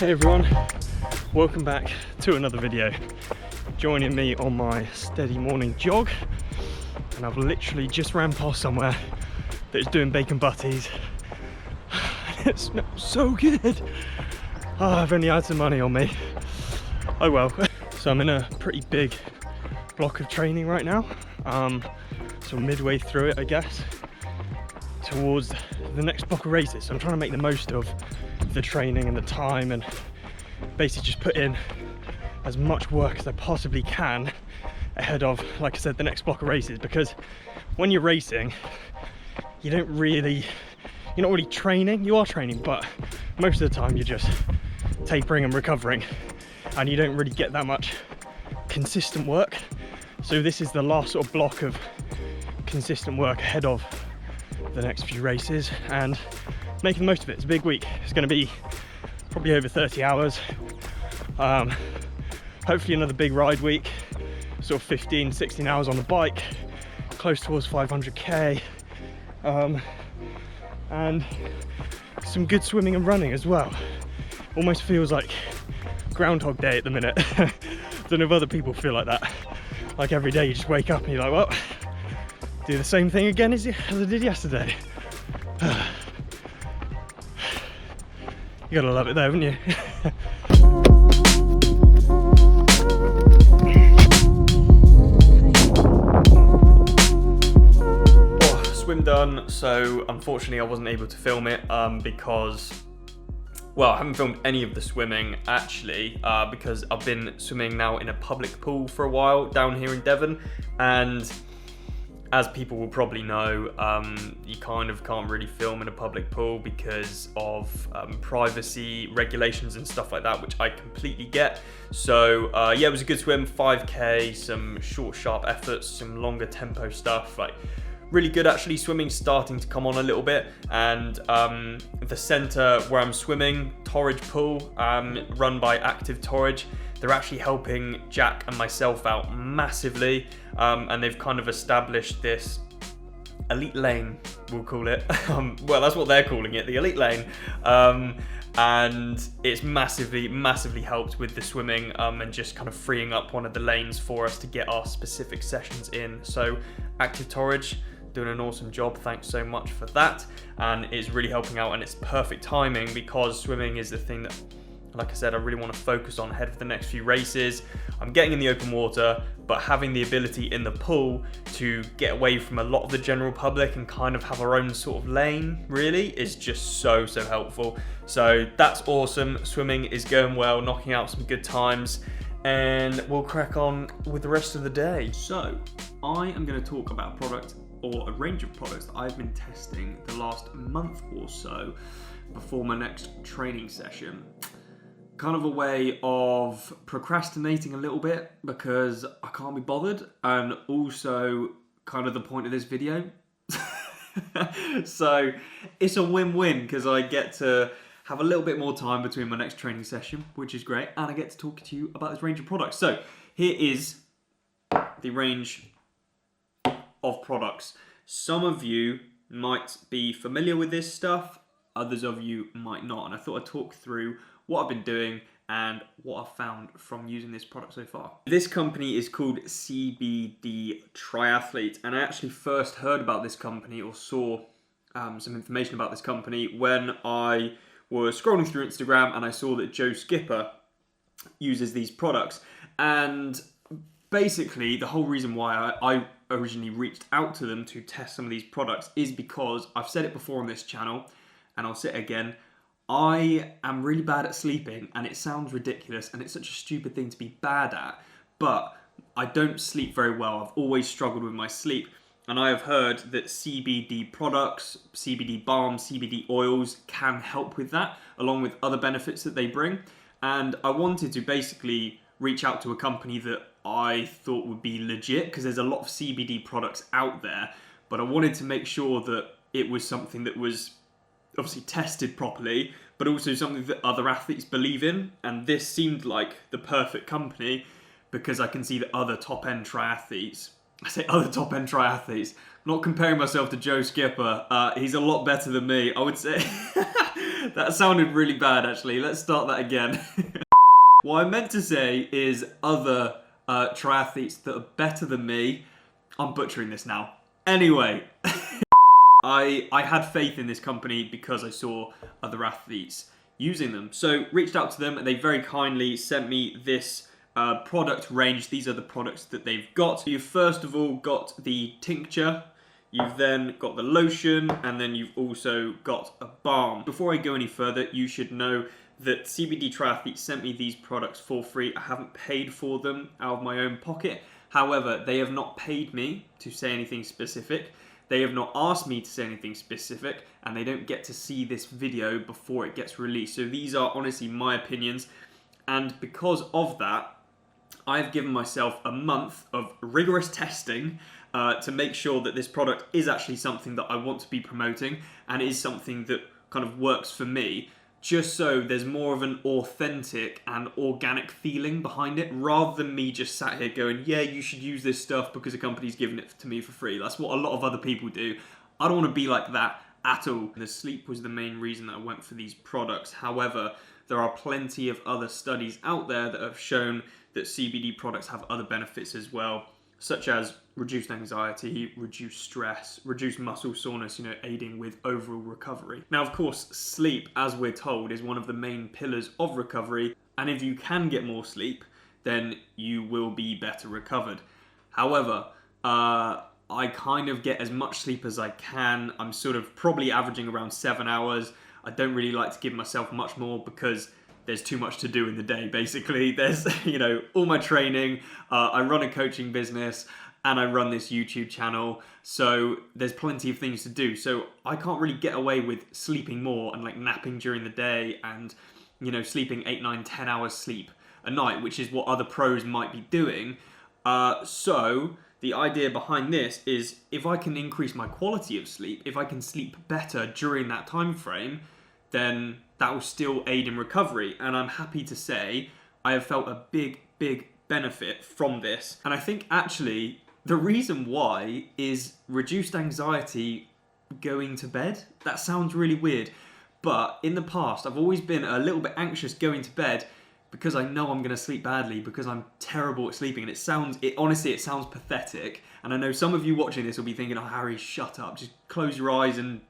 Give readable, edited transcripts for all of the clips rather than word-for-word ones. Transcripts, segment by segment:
Hey everyone, welcome back to another video. Joining me on my steady morning jog, and I've literally just ran past somewhere that's doing bacon butties. It smells so good. Oh, I've only had some money on me. Oh well. So I'm in a pretty big block of training right now. So midway through it, I guess, towards the next block of races. So I'm trying to make the most of the training and the time, and basically just put in as much work as I possibly can ahead of, like I said, the next block of races. Because when you're racing, you're not really training. You are training, but most of the time you're just tapering and recovering, and you don't really get that much consistent work. So this is the last sort of block of consistent work ahead of the next few races, and making the most of it. It's a big week. It's going to be probably over 30 hours. Hopefully another big ride week, sort of 15, 16 hours on the bike, close towards 500k, and some good swimming and running as well. Almost feels like Groundhog Day at the minute. Don't know if other people feel like that. Like every day you just wake up and you're like, well, do the same thing again as I did yesterday. You gotta love it though, haven't you? Swim done, so unfortunately I wasn't able to film it because, well, I haven't filmed any of the swimming actually, because I've been swimming now in a public pool for a while down here in Devon, and as people will probably know, you kind of can't really film in a public pool because of privacy regulations and stuff like that, which I completely get. So yeah, it was a good swim, 5k, some short, sharp efforts, some longer tempo stuff, like really good actually. Swimming's starting to come on a little bit, and the centre where I'm swimming, Torridge Pool, run by Active Torridge, they're actually helping Jack and myself out massively, and they've kind of established this elite lane, we'll call it. Well, that's what they're calling it, the elite lane. And it's massively helped with the swimming, and just kind of freeing up one of the lanes for us to get our specific sessions in. So Active Torridge doing an awesome job, thanks so much for that, and it's really helping out, and it's perfect timing because swimming is the thing that, like I said, I really want to focus on ahead of the next few races. I'm getting in the open water, but having the ability in the pool to get away from a lot of the general public and kind of have our own sort of lane really is just so helpful. So that's awesome. Swimming is going well, knocking out some good times, and we'll crack on with the rest of the day. So I am going to talk about a product, or a range of products that I've been testing the last month or so before my next training session. Kind of a way of procrastinating a little bit because I can't be bothered, and also kind of the point of this video. So it's a win-win because I get to have a little bit more time between my next training session, which is great, and I get to talk to you about this range of products. So here is the range of products. Some of you might be familiar with this stuff, others of you might not, and I thought I'd talk through what I've been doing and what I've found from using this product so far. This company is called CBD Triathlete, and I actually first heard about this company, or saw some information about this company, when I was scrolling through Instagram and I saw that Joe Skipper uses these products. And basically the whole reason why I originally reached out to them to test some of these products is because I've said it before on this channel, and I'll say it again, I am really bad at sleeping, and it sounds ridiculous and it's such a stupid thing to be bad at, but I don't sleep very well. I've always struggled with my sleep, and I have heard that CBD products, CBD balms, CBD oils can help with that, along with other benefits that they bring. And I wanted to basically reach out to a company that I thought would be legit, because there's a lot of CBD products out there, but I wanted to make sure that it was something that was obviously tested properly, but also something that other athletes believe in. And this seemed like the perfect company because I can see that other top-end triathletes, I say other top-end triathletes, I'm not comparing myself to Joe Skipper, he's a lot better than me. I would say That sounded really bad, actually. Let's start that again. What I meant to say is other triathletes that are better than me. I'm butchering this now. Anyway, I had faith in this company because I saw other athletes using them. So reached out to them and they very kindly sent me this product range. These are the products that they've got. You've first of all got the tincture. You've then got the lotion, and then you've also got a balm. Before I go any further, you should know that CBD Triathlete sent me these products for free. I haven't paid for them out of my own pocket. However, they have not paid me to say anything specific. They have not asked me to say anything specific, and they don't get to see this video before it gets released. So these are honestly my opinions, and because of that, I've given myself a month of rigorous testing to make sure that this product is actually something that I want to be promoting and is something that kind of works for me, just so there's more of an authentic and organic feeling behind it, rather than me just sat here going, yeah, you should use this stuff because a company's giving it to me for free. That's what a lot of other people do. I don't want to be like that at all. The sleep was the main reason that I went for these products. However, there are plenty of other studies out there that have shown that CBD products have other benefits as well, such as reduced anxiety, reduced stress, reduced muscle soreness, aiding with overall recovery. Now, of course, sleep, as we're told, is one of the main pillars of recovery, and if you can get more sleep, then you will be better recovered. However, I kind of get as much sleep as I can. I'm sort of probably averaging around 7 hours. I don't really like to give myself much more because there's too much to do in the day, basically. There's, all my training, I run a coaching business, and I run this YouTube channel, so there's plenty of things to do. So I can't really get away with sleeping more and like napping during the day and, sleeping 8, 9, 10 hours sleep a night, which is what other pros might be doing. So the idea behind this is if I can increase my quality of sleep, if I can sleep better during that time frame, then that will still aid in recovery. And I'm happy to say I have felt a big, big benefit from this. And I think actually the reason why is reduced anxiety going to bed. That sounds really weird, but in the past I've always been a little bit anxious going to bed because I know I'm going to sleep badly because I'm terrible at sleeping. And honestly, it sounds pathetic. And I know some of you watching this will be thinking, oh, Harry, shut up. Just close your eyes and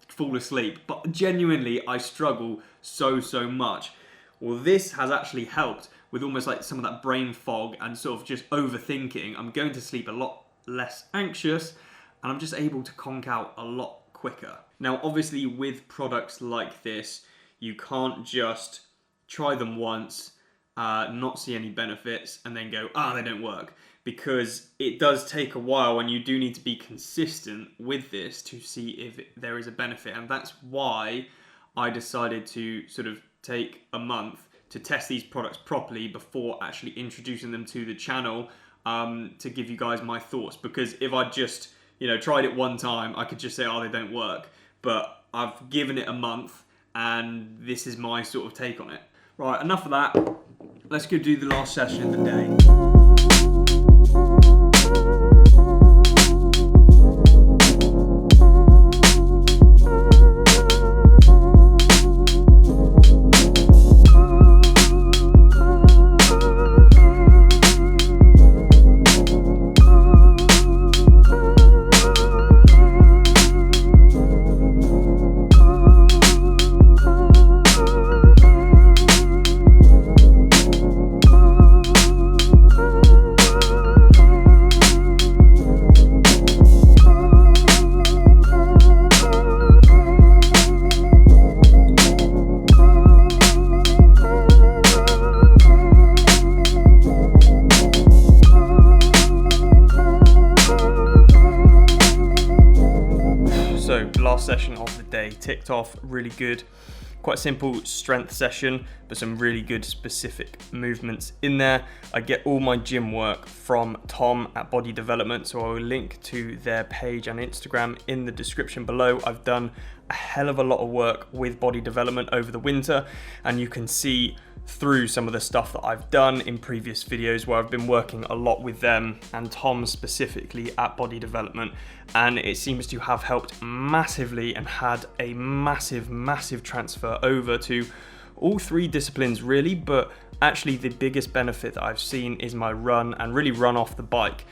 fall asleep. But genuinely, I struggle so much. Well, this has actually helped with almost like some of that brain fog and sort of just overthinking. I'm going to sleep a lot less anxious, and I'm just able to conk out a lot quicker. Now, obviously, with products like this, you can't just try them once, not see any benefits, and then go, they don't work. Because it does take a while, and you do need to be consistent with this to see if there is a benefit. And that's why I decided to sort of take a month to test these products properly before actually introducing them to the channel, to give you guys my thoughts. Because if I just, tried it one time, I could just say, they don't work. But I've given it a month, and this is my sort of take on it. Right, enough of that. Let's go do the last session of the day. Last session of the day ticked off, really good. Quite a simple strength session, but some really good specific movements in there. I get all my gym work from Tom at Body Development, so I will link to their page and Instagram in the description below. I've done a hell of a lot of work with Body Development over the winter, and you can see through some of the stuff that I've done in previous videos where I've been working a lot with them and Tom specifically at Body Development, and it seems to have helped massively and had a massive transfer over to all three disciplines really. But actually the biggest benefit that I've seen is my run and really run off the bike.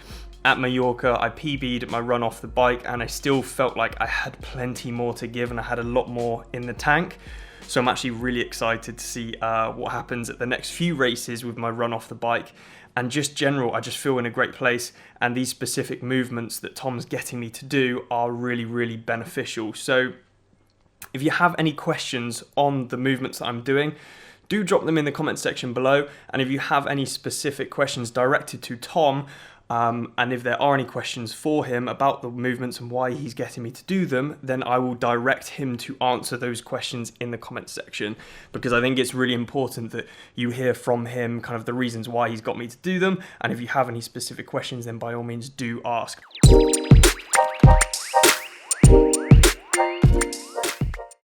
At Mallorca, I PB'd my run off the bike and I still felt like I had plenty more to give and I had a lot more in the tank. So I'm actually really excited to see what happens at the next few races with my run off the bike. And just general, I just feel in a great place, and these specific movements that Tom's getting me to do are really beneficial. So if you have any questions on the movements that I'm doing, do drop them in the comment section below. And if you have any specific questions directed to Tom, and if there are any questions for him about the movements and why he's getting me to do them, then I will direct him to answer those questions in the comment section, because I think it's really important that you hear from him kind of the reasons why he's got me to do them. And if you have any specific questions, then by all means do ask.